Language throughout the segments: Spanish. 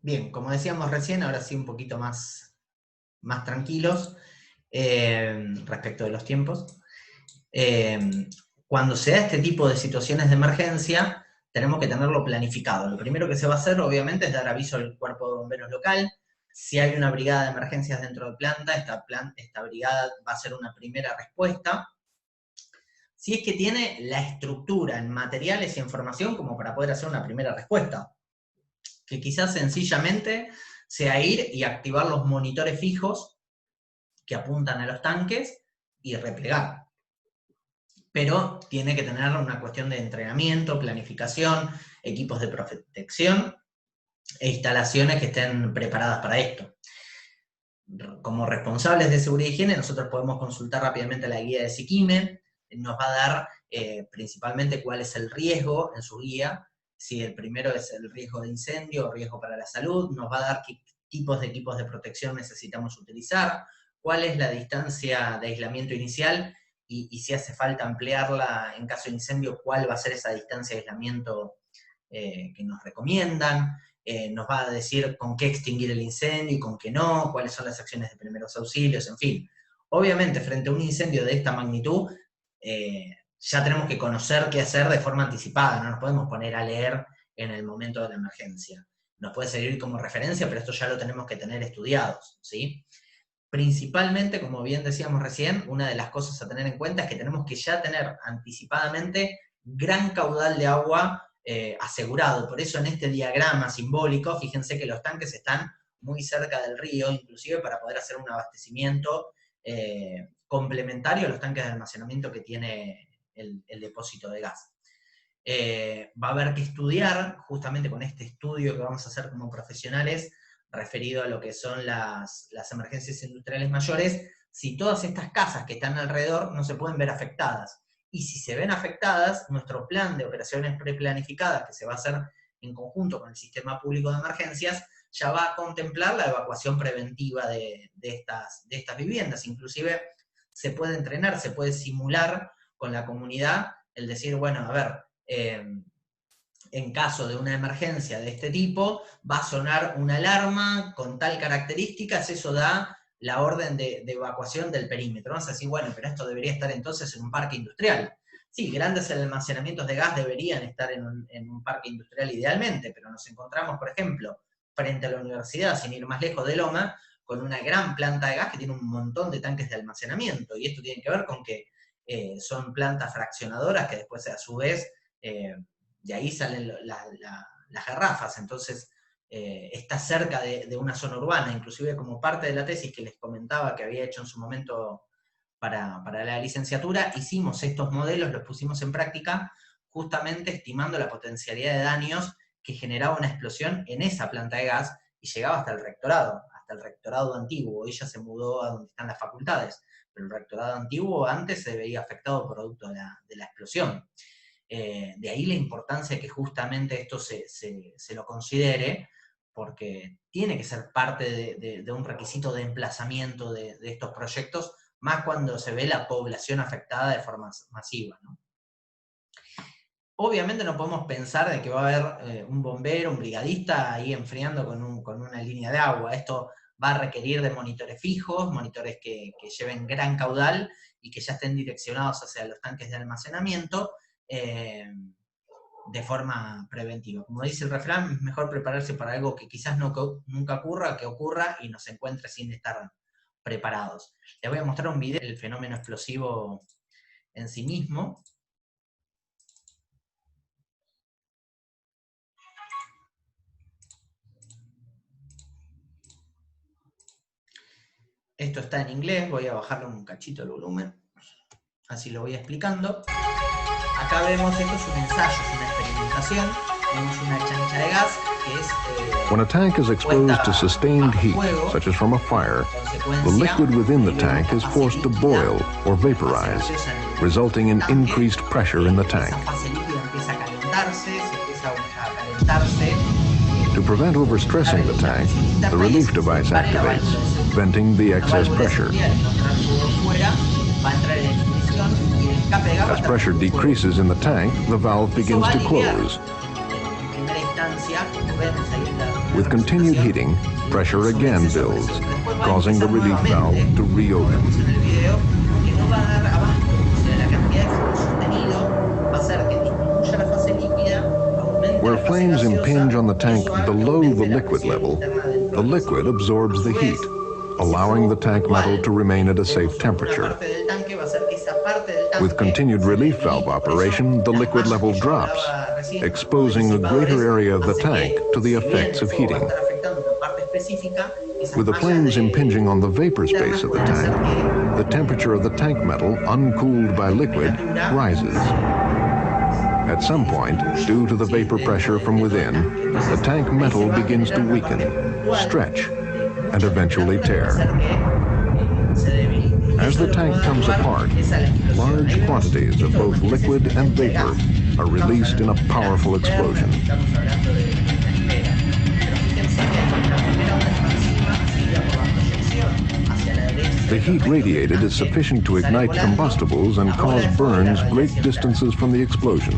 Bien, como decíamos recién, ahora sí un poquito más tranquilos respecto de los tiempos. Cuando se da este tipo de situaciones de emergencia, tenemos que tenerlo planificado. Lo primero que se va a hacer, obviamente, es dar aviso al cuerpo de bomberos local. Si hay una brigada de emergencias dentro de planta, esta brigada va a ser una primera respuesta. Si es que tiene la estructura en materiales y en formación como para poder hacer una primera respuesta, que quizás sencillamente sea ir y activar los monitores fijos que apuntan a los tanques y replegar. Pero tiene que tener una cuestión de entrenamiento, planificación, equipos de protección e instalaciones que estén preparadas para esto. Como responsables de seguridad y higiene, nosotros podemos consultar rápidamente la guía de SIKIME, nos va a dar principalmente cuál es el riesgo en su guía, si el primero es el riesgo de incendio o riesgo para la salud, nos va a dar qué tipos de equipos de protección necesitamos utilizar, cuál es la distancia de aislamiento inicial y si hace falta ampliarla en caso de incendio, cuál va a ser esa distancia de aislamiento que nos recomiendan. Nos va a decir con qué extinguir el incendio y con qué no, cuáles son las acciones de primeros auxilios, en fin. Obviamente, frente a un incendio de esta magnitud, ya tenemos que conocer qué hacer de forma anticipada, no nos podemos poner a leer en el momento de la emergencia. Nos puede servir como referencia, pero esto ya lo tenemos que tener estudiados, ¿sí? Principalmente, como bien decíamos recién, una de las cosas a tener en cuenta es que tenemos que ya tener anticipadamente gran caudal de agua asegurado. Por eso en este diagrama simbólico, fíjense que los tanques están muy cerca del río, inclusive para poder hacer un abastecimiento complementario a los tanques de almacenamiento que tiene el depósito de gas. Va a haber que estudiar, justamente con este estudio que vamos a hacer como profesionales, referido a lo que son las emergencias industriales mayores, si todas estas casas que están alrededor no se pueden ver afectadas. Y si se ven afectadas, nuestro plan de operaciones preplanificadas, que se va a hacer en conjunto con el Sistema Público de Emergencias, ya va a contemplar la evacuación preventiva de estas viviendas. Inclusive se puede entrenar, se puede simular con la comunidad el decir, bueno, a ver, en caso de una emergencia de este tipo, va a sonar una alarma con tal características, eso da la orden de evacuación del perímetro. Vamos a decir, bueno, pero esto debería estar entonces en un parque industrial. Sí, grandes almacenamientos de gas deberían estar en un parque industrial idealmente, pero nos encontramos, por ejemplo, frente a la universidad, sin ir más lejos de Loma, con una gran planta de gas que tiene un montón de tanques de almacenamiento, y esto tiene que ver con que son plantas fraccionadoras que después a su vez de ahí salen las garrafas, entonces está cerca de una zona urbana, inclusive como parte de la tesis que les comentaba que había hecho en su momento para la licenciatura, hicimos estos modelos, los pusimos en práctica, justamente estimando la potencialidad de daños que generaba una explosión en esa planta de gas y llegaba hasta el rectorado antiguo. Ella se mudó a donde están las facultades, pero el rectorado antiguo antes se veía afectado producto de la explosión. De ahí la importancia de que justamente esto se lo considere, porque tiene que ser parte de un requisito de emplazamiento de estos proyectos, más cuando se ve la población afectada de forma masiva, ¿no? Obviamente no podemos pensar de que va a haber un bombero, un brigadista ahí enfriando con una línea de agua. Esto va a requerir de monitores fijos, monitores que lleven gran caudal y que ya estén direccionados hacia los tanques de almacenamiento de forma preventiva. Como dice el refrán, es mejor prepararse para algo que quizás nunca ocurra, que ocurra y nos encuentre sin estar preparados. Les voy a mostrar un video del fenómeno explosivo en sí mismo. Esto está en inglés, voy a bajarle un cachito el volumen, así lo voy explicando. Acá vemos, esto es un ensayo, es una experimentación, vemos una chancha de gas que es... When a tank is exposed to sustained heat, such as from a fire, the liquid within the tank is forced to boil or vaporize, resulting in increased pressure in the tank. To prevent overstressing the tank, the relief device activates, venting the excess pressure. As pressure decreases in the tank, the valve begins to close. With continued heating, pressure again builds, causing the relief valve to reopen. Where flames impinge on the tank below the liquid level, the liquid absorbs the heat, allowing the tank metal to remain at a safe temperature. With continued relief valve operation, the liquid level drops, exposing a greater area of the tank to the effects of heating. With the flames impinging on the vapor space of the tank, the temperature of the tank metal, uncooled by liquid, rises. At some point, due to the vapor pressure from within, the tank metal begins to weaken, stretch, and eventually tear. As the tank comes apart, large quantities of both liquid and vapor are released in a powerful explosion. The heat radiated is sufficient to ignite combustibles and cause burns great distances from the explosion.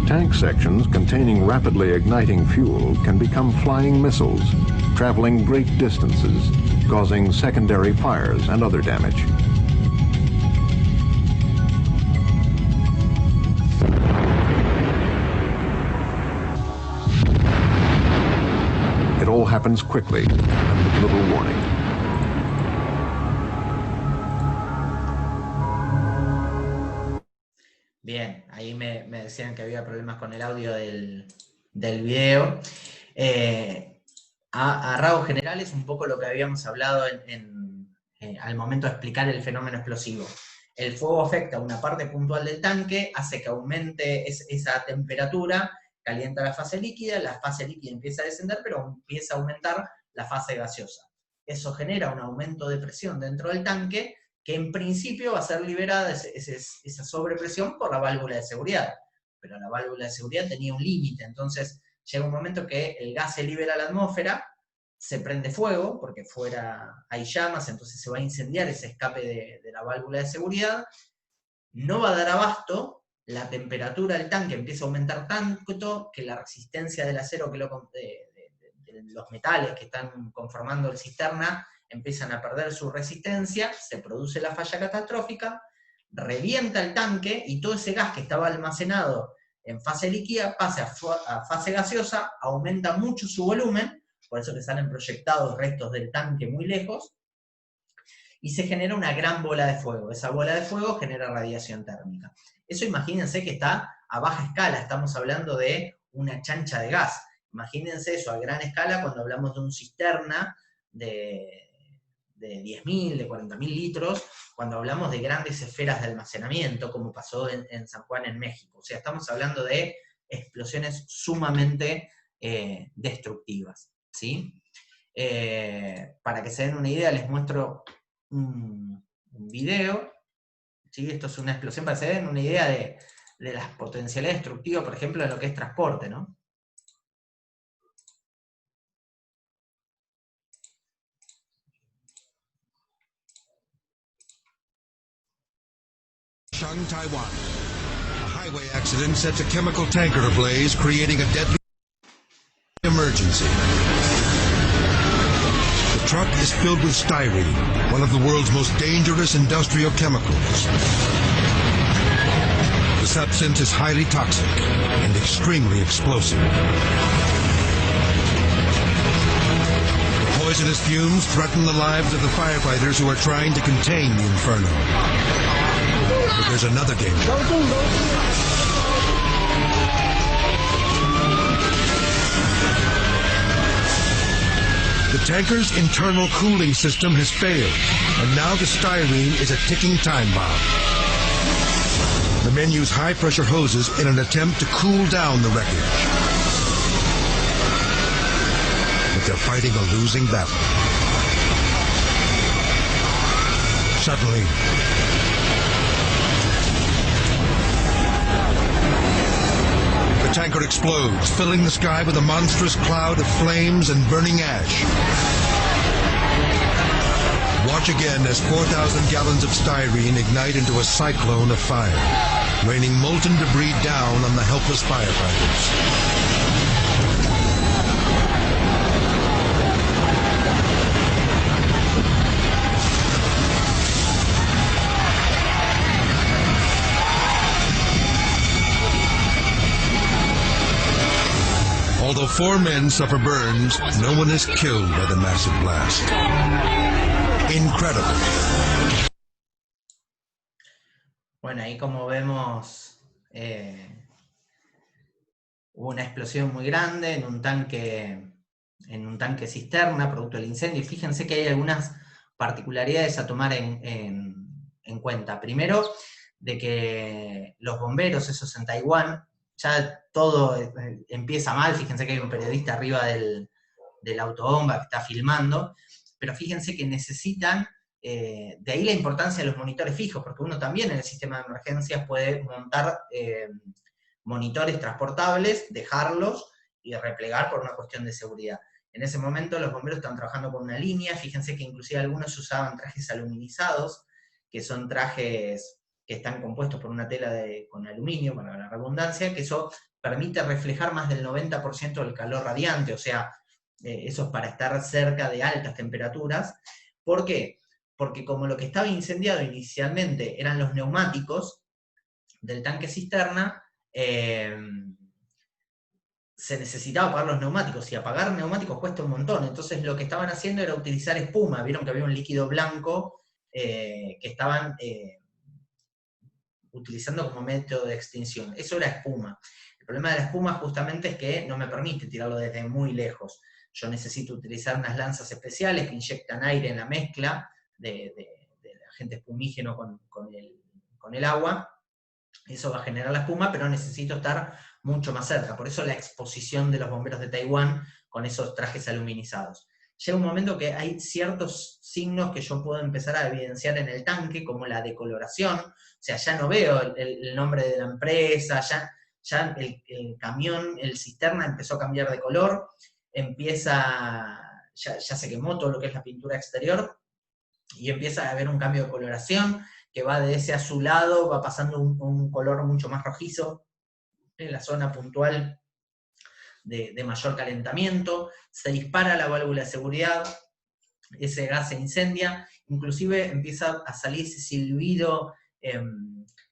Tank sections containing rapidly igniting fuel can become flying missiles, traveling great distances, causing secondary fires and other damage. It all happens quickly and with little warning. Bien, ahí me decían que había problemas con el audio del video. A rasgos generales, un poco lo que habíamos hablado al momento de explicar el fenómeno explosivo. El fuego afecta una parte puntual del tanque, hace que aumente esa temperatura, calienta la fase líquida empieza a descender, pero empieza a aumentar la fase gaseosa. Eso genera un aumento de presión dentro del tanque, que en principio va a ser liberada esa sobrepresión por la válvula de seguridad. Pero la válvula de seguridad tenía un límite, entonces llega un momento que el gas se libera a la atmósfera, se prende fuego, porque fuera hay llamas, entonces se va a incendiar ese escape de la válvula de seguridad, no va a dar abasto, la temperatura del tanque empieza a aumentar tanto que la resistencia del acero, de los metales que están conformando la cisterna, empiezan a perder su resistencia, se produce la falla catastrófica, revienta el tanque y todo ese gas que estaba almacenado en fase líquida pasa a fase gaseosa, aumenta mucho su volumen, por eso que salen proyectados restos del tanque muy lejos, y se genera una gran bola de fuego. Esa bola de fuego genera radiación térmica. Eso imagínense que está a baja escala, estamos hablando de una chancha de gas. Imagínense eso a gran escala cuando hablamos de un cisterna de 10.000, de 40.000 litros, cuando hablamos de grandes esferas de almacenamiento, como pasó en San Juan, en México. O sea, estamos hablando de explosiones sumamente destructivas, ¿sí? Para que se den una idea, les muestro un video, ¿sí? Esto es una explosión, para que se den una idea de las potencialidades destructivas, por ejemplo, de lo que es transporte, ¿no? Shang, Taiwan. A highway accident sets a chemical tanker ablaze, creating a deadly emergency. The truck is filled with styrene, one of the world's most dangerous industrial chemicals. The substance is highly toxic and extremely explosive. The poisonous fumes threaten the lives of the firefighters who are trying to contain the inferno. But there's another danger. The tanker's internal cooling system has failed, and now the styrene is a ticking time bomb. The men use high-pressure hoses in an attempt to cool down the wreckage. But they're fighting a losing battle. Suddenly, the tanker explodes, filling the sky with a monstrous cloud of flames and burning ash. Watch again as 4,000 gallons of styrene ignite into a cyclone of fire. raining molten debris down on the helpless firefighters. Although 4 men suffer burns, no one is killed by the massive blast. Incredible. Bueno, ahí como vemos, hubo una explosión muy grande en un tanque cisterna, producto del incendio, y fíjense que hay algunas particularidades a tomar en cuenta. Primero, de que los bomberos, esos en Taiwán, ya todo empieza mal. Fíjense que hay un periodista arriba del autobomba que está filmando, pero fíjense que necesitan, de ahí la importancia de los monitores fijos, porque uno también en el sistema de emergencias puede montar monitores transportables, dejarlos y replegar por una cuestión de seguridad. En ese momento los bomberos están trabajando con una línea. Fíjense que inclusive algunos usaban trajes aluminizados, que son trajes que están compuestos por una tela con aluminio, para la redundancia, que eso permite reflejar más del 90% del calor radiante, o sea, eso es para estar cerca de altas temperaturas. ¿Por qué? Porque como lo que estaba incendiado inicialmente eran los neumáticos del tanque cisterna, se necesitaba apagar los neumáticos, y apagar neumáticos cuesta un montón. Entonces lo que estaban haciendo era utilizar espuma. Vieron que había un líquido blanco que estaban utilizando como método de extinción. Eso era espuma. El problema de la espuma justamente es que no me permite tirarlo desde muy lejos. Yo necesito utilizar unas lanzas especiales que inyectan aire en la mezcla del agente espumígeno con el agua. Eso va a generar la espuma, pero necesito estar mucho más cerca. Por eso la exposición de los bomberos de Taiwán con esos trajes aluminizados. Llega un momento que hay ciertos signos que yo puedo empezar a evidenciar en el tanque, como la decoloración. O sea, ya no veo el nombre de la empresa, ya el camión, el cisterna empezó a cambiar de color, ya se quemó todo lo que es la pintura exterior, y empieza a haber un cambio de coloración, que va de ese azulado, va pasando un color mucho más rojizo, en la zona puntual de mayor calentamiento. Se dispara la válvula de seguridad, ese gas se incendia, inclusive empieza a salir ese silbido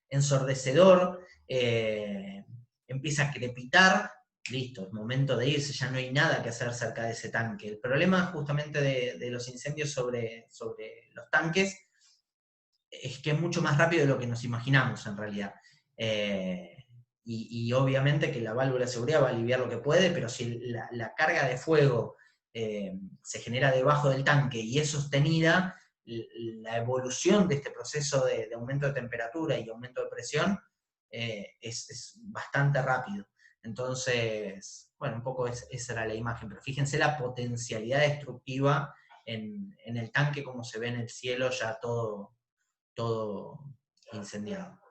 ensordecedor, empieza a crepitar. Listo, es momento de irse, ya no hay nada que hacer cerca de ese tanque. El problema justamente de los incendios sobre los tanques es que es mucho más rápido de lo que nos imaginamos en realidad. Y obviamente que la válvula de seguridad va a aliviar lo que puede, pero si la carga de fuego se genera debajo del tanque y es sostenida, la evolución de este proceso de aumento de temperatura y aumento de presión es bastante rápido. Entonces, bueno, un poco esa era la imagen, pero fíjense la potencialidad destructiva en el tanque, como se ve en el cielo ya todo incendiado.